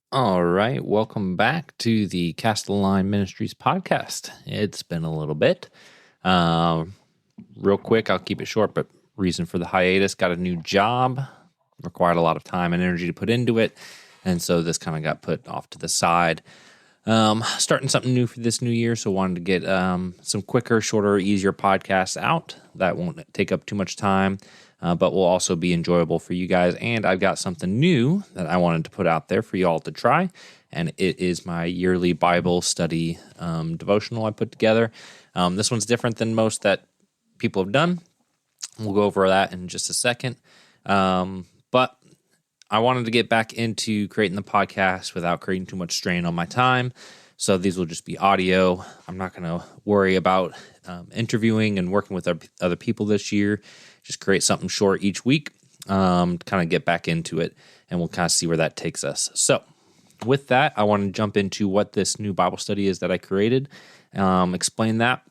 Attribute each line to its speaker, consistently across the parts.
Speaker 1: All right, welcome back to the Cast the Line Ministries podcast. It's been a little bit. Real quick, I'll keep it short, but reason for the hiatus, got a new job, required a lot of time and energy to put into it, and so this kind of got put off to the side. Starting something new for this new year, so wanted to get some quicker, shorter, easier podcasts out that won't take up too much time. But will also be enjoyable for you guys. And I've got something new that I wanted to put out there for you all to try. And it is my yearly Bible study devotional I put together. This one's different than most that people have done. We'll go over that in just a second. But I wanted to get back into creating the podcast without creating too much strain on my time. So these will just be audio. I'm not going to worry about interviewing and working with other people this year. Just create something short each week, kind of get back into it, and we'll kind of see where that takes us. So with that, I want to jump into what this new Bible study is that I created, explain that,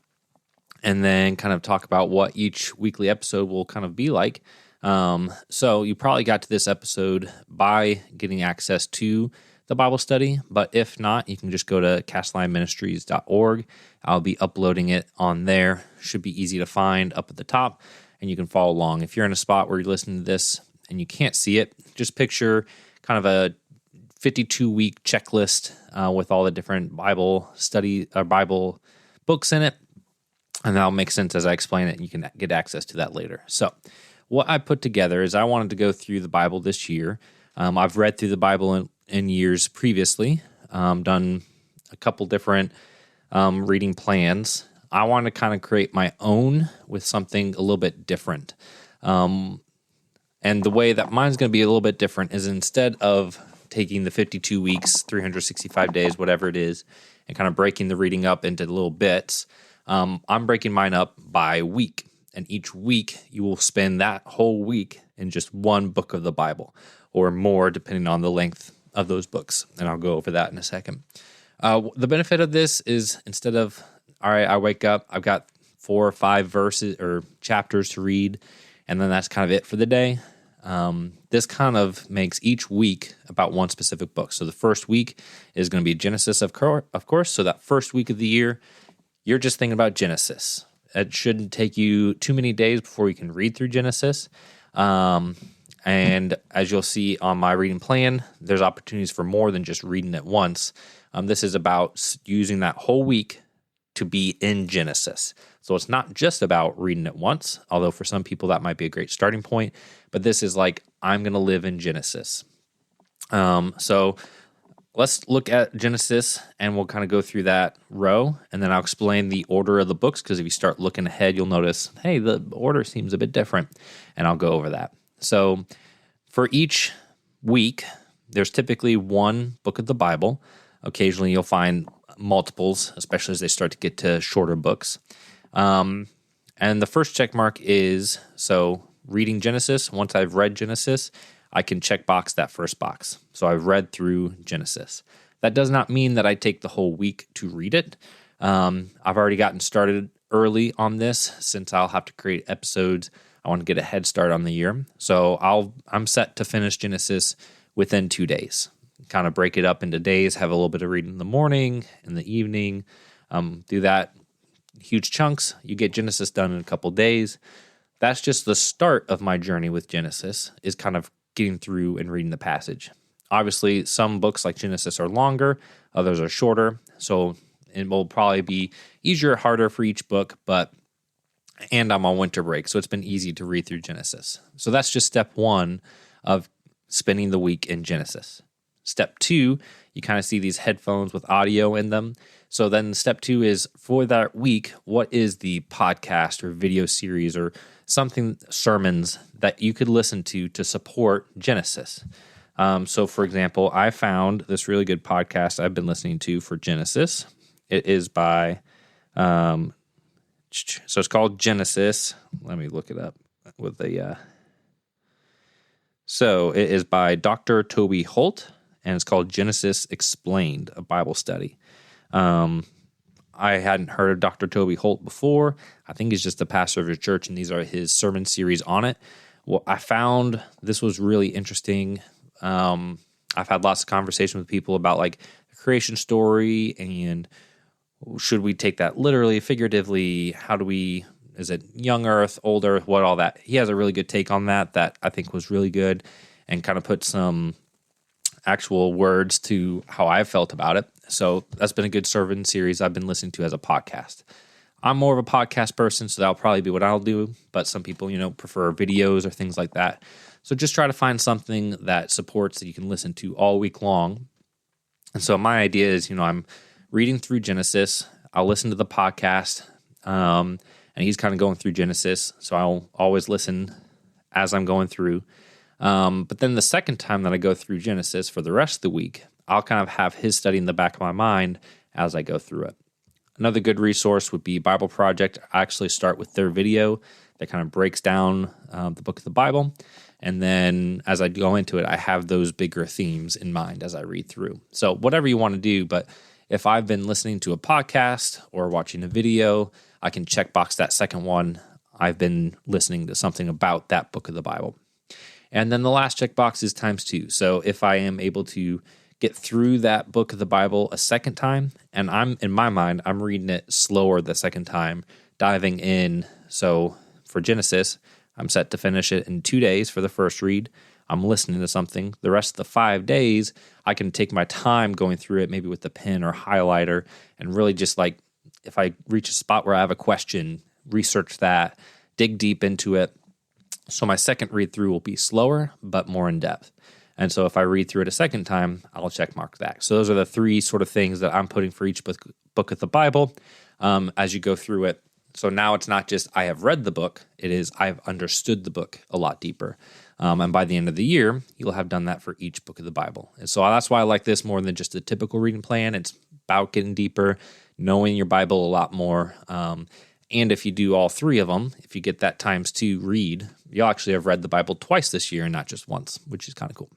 Speaker 1: and then kind of talk about what each weekly episode will kind of be like. So you probably got to this episode by getting access to the Bible study, but if not, you can just go to castlineministries.org. I'll be uploading it on there. Should be easy to find up at the top, and you can follow along. If you're in a spot where you're listening to this and you can't see it, just picture kind of a 52-week checklist with all the different Bible study or Bible books in it, and that'll make sense as I explain it, and you can get access to that later. So what I put together is I wanted to go through the Bible this year. I've read through the Bible in years previously, done a couple different reading plans. I want to kind of create my own with something a little bit different. And the way that mine's going to be a little bit different is instead of taking the 52 weeks, 365 days, whatever it is, and kind of breaking the reading up into little bits, I'm breaking mine up by week. And each week, you will spend that whole week in just one book of the Bible, or more, depending on the length of those books. And I'll go over that in a second. The benefit of this is instead of, all right, I wake up, I've got 4 or 5 verses or chapters to read, and then that's kind of it for the day. This kind of makes each week about one specific book. So the first week is going to be Genesis, of course. So that first week of the year, you're just thinking about Genesis. It shouldn't take you too many days before you can read through Genesis. And as you'll see on my reading plan, there's opportunities for more than just reading it once. This is about using that whole week to be in Genesis. So it's not just about reading it once, although for some people that might be a great starting point. But this is like, I'm going to live in Genesis. So let's look at Genesis, and we'll kind of go through that row, and then I'll explain the order of the books, because if you start looking ahead, you'll notice, hey, the order seems a bit different, and I'll go over that. So for each week, there's typically one book of the Bible. Occasionally, you'll find multiples, especially as they start to get to shorter books. And the first check mark is, so reading Genesis. Once I've read Genesis, I can check box that first box. So I've read through Genesis. That does not mean that I take the whole week to read it. I've already gotten started early on this, since I'll have to create episodes. I want to get a head start on the year. So I'm set to finish Genesis within 2 days. Kind of break it up into days, have a little bit of reading in the morning, in the evening, do that huge chunks. You get Genesis done in a couple days. That's just the start of my journey with Genesis, is kind of getting through and reading the passage. Obviously, some books like Genesis are longer, others are shorter, so it will probably be easier or harder for each book, and I'm on winter break, so it's been easy to read through Genesis. So that's just step 1 of spending the week in Genesis. Step 2, you kind of see these headphones with audio in them. So then step 2 is, for that week, what is the podcast or video series or something, sermons that you could listen to support Genesis? So for example, I found this really good podcast I've been listening to for Genesis. It is by, so it's called Genesis. Let me look it up with so it is by Dr. Toby Holt, and it's called Genesis Explained, a Bible study. I hadn't heard of Dr. Toby Holt before. I think he's just the pastor of his church, and these are his sermon series on it. Well, I found this was really interesting. I I've had lots of conversations with people about like the creation story and should we take that literally, figuratively? Is it young earth, old earth, what all that? He has a really good take on that I think was really good and kind of put some actual words to how I felt about it. So that's been a good sermon series I've been listening to as a podcast. I'm more of a podcast person, so that'll probably be what I'll do. But some people, prefer videos or things like that. So just try to find something that supports that you can listen to all week long. And so my idea is, I'm reading through Genesis. I'll listen to the podcast, and he's kind of going through Genesis. So I'll always listen as I'm going through. But then the second time that I go through Genesis for the rest of the week, I'll kind of have his study in the back of my mind as I go through it. Another good resource would be Bible Project. I actually start with their video that kind of breaks down the book of the Bible. And then as I go into it, I have those bigger themes in mind as I read through. So whatever you want to do, but if I've been listening to a podcast or watching a video, I can checkbox that second one. I've been listening to something about that book of the Bible. And then the last checkbox is times 2. So if I am able to get through that book of the Bible a second time, and in my mind, I'm reading it slower the second time, diving in. So for Genesis, I'm set to finish it in 2 days for the first read. I'm listening to something. The rest of the 5 days, I can take my time going through it, maybe with the pen or highlighter, and really just like, if I reach a spot where I have a question, research that, dig deep into it. So my second read through will be slower, but more in depth. And so if I read through it a second time, I'll check mark that. So those are the 3 sort of things that I'm putting for each book of the Bible as you go through it. So now it's not just I have read the book, it is I've understood the book a lot deeper. And by the end of the year, you'll have done that for each book of the Bible. And so that's why I like this more than just a typical reading plan. It's about getting deeper, knowing your Bible a lot more. And if you do all 3 of them, if you get that times 2 read, you'll actually have read the Bible twice this year and not just once, which is kind of cool.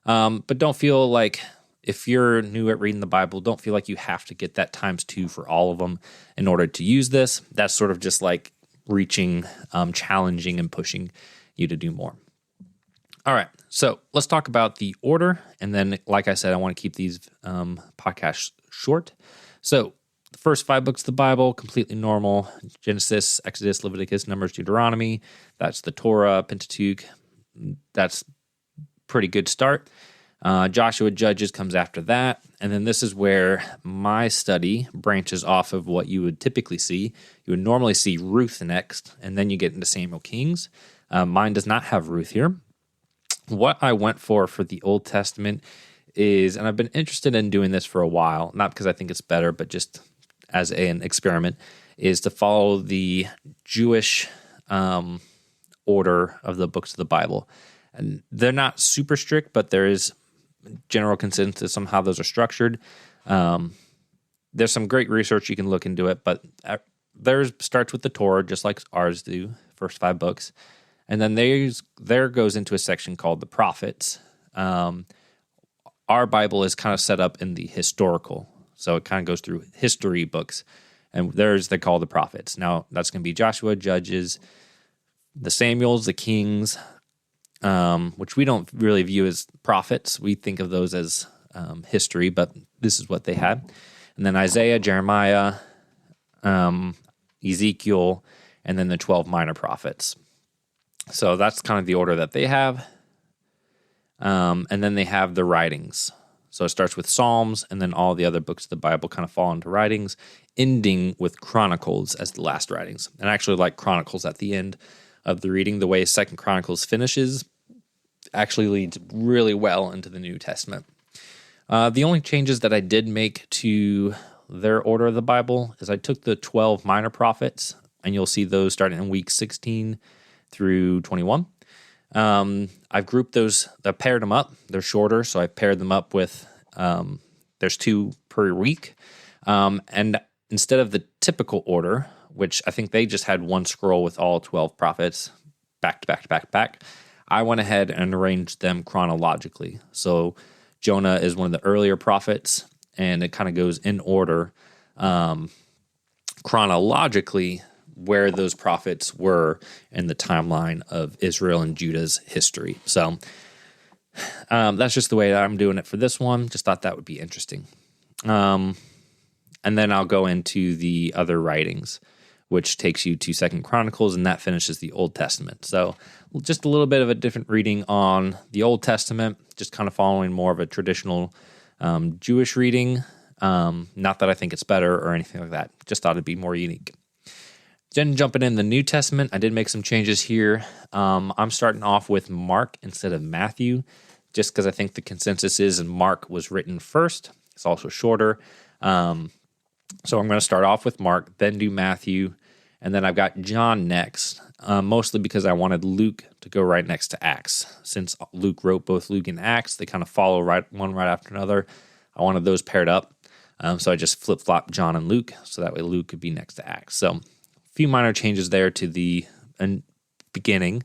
Speaker 1: But don't feel like, if you're new at reading the Bible, don't feel like you have to get that times 2 for all of them in order to use this. That's sort of just like reaching, challenging, and pushing you to do more. All right, so let's talk about the order. And then, like I said, I want to keep these podcasts short. So the first 5 books of the Bible, completely normal. Genesis, Exodus, Leviticus, Numbers, Deuteronomy. That's the Torah, Pentateuch. That's pretty good start. Joshua, Judges comes after that. And then this is where my study branches off of what you would typically see. You would normally see Ruth next, and then you get into Samuel Kings. Mine does not have Ruth here. What I went for the Old Testament is, and I've been interested in doing this for a while, not because I think it's better, but just as an experiment, is to follow the Jewish order of the books of the Bible. And they're not super strict, but there is general consensus on how those are structured. There's some great research you can look into it, but theirs starts with the Torah, just like ours do, first 5 books. And then there goes into a section called the prophets. Our Bible is kind of set up in the historical, so it kind of goes through history books, and theirs they call the prophets. Now, that's going to be Joshua, Judges, the Samuels, the Kings, which we don't really view as prophets. We think of those as history, but this is what they had. And then Isaiah, Jeremiah, Ezekiel, and then the 12 minor prophets. So that's kind of the order that they have. And then they have the writings. So it starts with Psalms, and then all the other books of the Bible kind of fall into writings, ending with Chronicles as the last writings. And I actually like Chronicles at the end of the reading. The way 2 Chronicles finishes actually leads really well into the New Testament. The only changes that I did make to their order of the Bible is I took the 12 minor prophets, and you'll see those starting in week 16 through 21. I've grouped those, I paired them up. They're shorter, so I paired them up with, there's 2 per week. And instead of the typical order, which I think they just had one scroll with all 12 prophets back to back to back to back, I went ahead and arranged them chronologically. So Jonah is one of the earlier prophets, and it kind of goes in order chronologically where those prophets were in the timeline of Israel and Judah's history. So That's just the way that I'm doing it for this one. Just thought that would be interesting. And then I'll go into the other writings, which takes you to 2 Chronicles, and that finishes the Old Testament. So just a little bit of a different reading on the Old Testament, just kind of following more of a traditional Jewish reading. Not that I think it's better or anything like that. Just thought it'd be more unique. Then jumping in the New Testament, I did make some changes here. I'm starting off with Mark instead of Matthew, just because I think the consensus is Mark was written first. It's also shorter. So I'm going to start off with Mark, then do Matthew, and then I've got John next, mostly because I wanted Luke to go right next to Acts. Since Luke wrote both Luke and Acts, they kind of follow one right after another. I wanted those paired up, so I just flip-flopped John and Luke, so that way Luke could be next to Acts. So a few minor changes there to the beginning.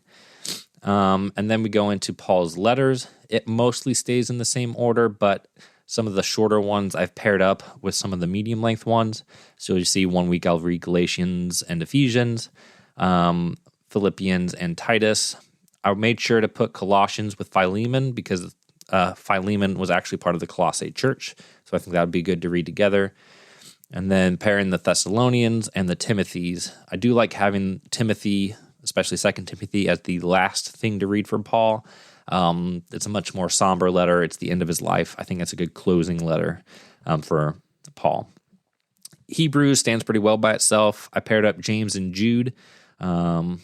Speaker 1: And then we go into Paul's letters. It mostly stays in the same order, but some of the shorter ones I've paired up with some of the medium-length ones. So you see 1 week I'll read Galatians and Ephesians, Philippians and Titus. I made sure to put Colossians with Philemon because Philemon was actually part of the Colossae church. So I think that would be good to read together. And then pairing the Thessalonians and the Timothys. I do like having Timothy, especially 2 Timothy, as the last thing to read from Paul. It's a much more somber letter. It's the end of his life. I think that's a good closing letter for Paul. Hebrews stands pretty well by itself. I paired up James and Jude. And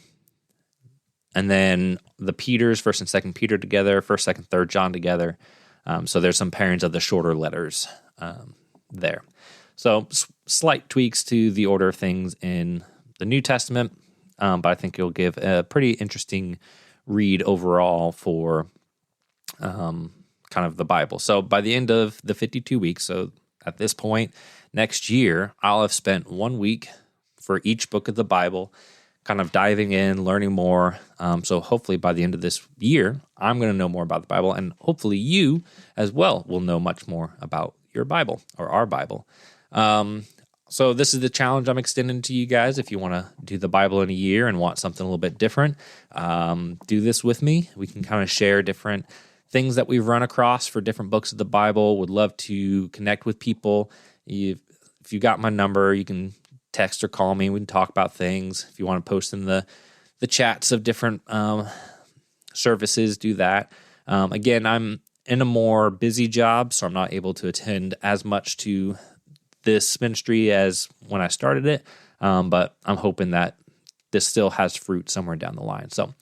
Speaker 1: then the Peters, 1st and 2nd Peter together, 1st, 2nd, 3rd John together. So there's some pairings of the shorter letters there. So slight tweaks to the order of things in the New Testament, but I think it'll give a pretty interesting read overall for kind of the Bible. So by the end of the 52 weeks, so at this point next year, I'll have spent 1 week for each book of the Bible, kind of diving in, learning more. So hopefully by the end of this year, I'm going to know more about the Bible, and hopefully you as well will know much more about your Bible or our Bible. So this is the challenge I'm extending to you guys. If you want to do the Bible in a year and want something a little bit different, do this with me. We can kind of share different things that we've run across for different books of the Bible. Would love to connect with people. If you got my number, you can text or call me. We can talk about things. If you want to post in the chats of different services, do that. Again, I'm in a more busy job, so I'm not able to attend as much to this ministry as when I started it, but I'm hoping that this still has fruit somewhere down the line. So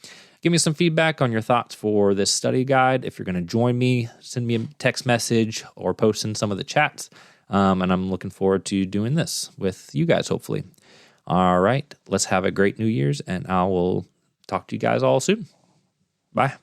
Speaker 1: give me some feedback on your thoughts for this study guide. If you're going to join me, send me a text message or post in some of the chats, and I'm looking forward to doing this with you guys, hopefully. All right, let's have a great New Year's, and I will talk to you guys all soon. Bye.